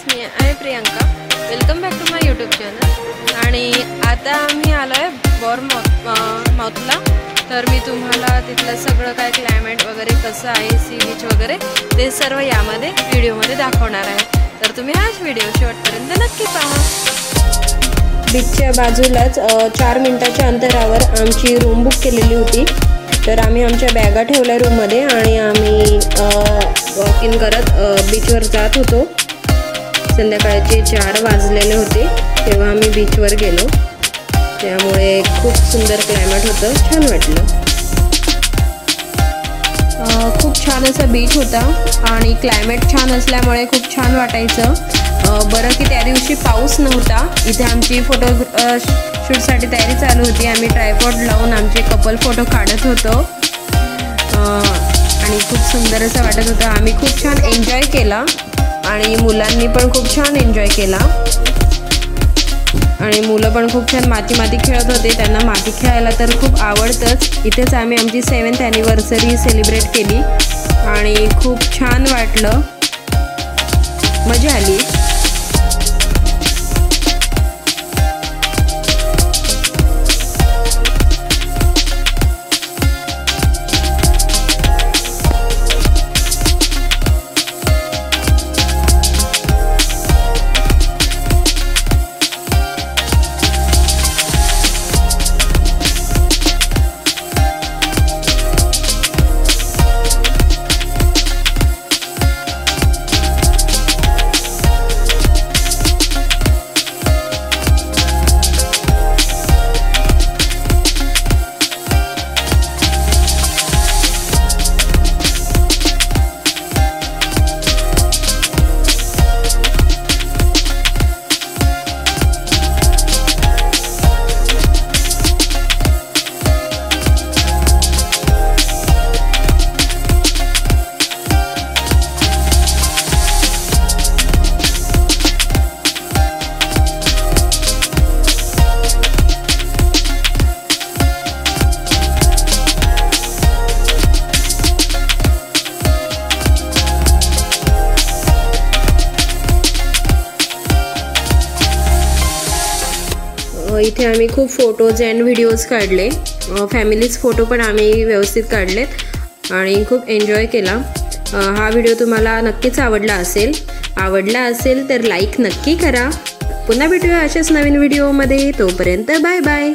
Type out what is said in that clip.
मी आहे Priyanka. Welcome back to my YouTube channel. आणि आता आम्ही आलोय बोरमाउथला। तर मी तुम्हाला तिथलं सगळं काय क्लायमेट वगैरे कसं आहे, सी बीच वगैरे ते सर्व यामध्ये व्हिडिओमध्ये दाखवणार आहे। तर तुम्ही हाच व्हिडिओ शेवटपर्यंत नक्की पहा। बीचच्या बाजूलाच 4 मिनिटाच्या अंतरावर आमची रूम बुक केलेली होती। तर आम्ही आमच्या बॅगा ठेवल्या रूममध्ये आणि आम्ही वॉक इन करत बीचवर जात होतो। संध्याकाळचे 4 वाजलेले होते तेव्हा आम्ही बीचवर गेलो। त्यामुळे खूप सुंदर क्लायमेट होतं, छान वाटलं। खूप छान असा बीच होता आणि क्लायमेट छान असल्यामुळे खूप छान वाटायचं। बरं की त्या दिवशी पाऊस नव्हता। इथे आमची फोटो शूटसाठी तयारी चालू होती। आम्ही ट्रायपॉड लावून आमचे कपल फोटो काढत होतो आणि खूप सुंदर असं वाटत होतं। आम्ही खूप छान एन्जॉय केला आणि मुलांनी पण खूप छान एन्जॉय केला आणि मुलं पण खूप छान माती खेळत होते। त्यांना माती खेळायला तर खूप आवडतंच। इथेच आम्ही आमची 7th ॲनिव्हर्सरी सेलिब्रेट केली आणि खूप छान वाटलं, मजा आली। इथे आम्ही खूप फोटोज अँड व्हिडिओज काढले। फॅमिलीज फोटो पण आम्ही व्यवस्थित काढलेत आणि खूप एन्जॉय केला। हा व्हिडिओ तुम्हाला नक्कीच आवडला असेल तर लाईक नक्की करा। पुन्हा भेटूया अशाच नवीन व्हिडिओमध्ये। तोपर्यंत बाय बाय।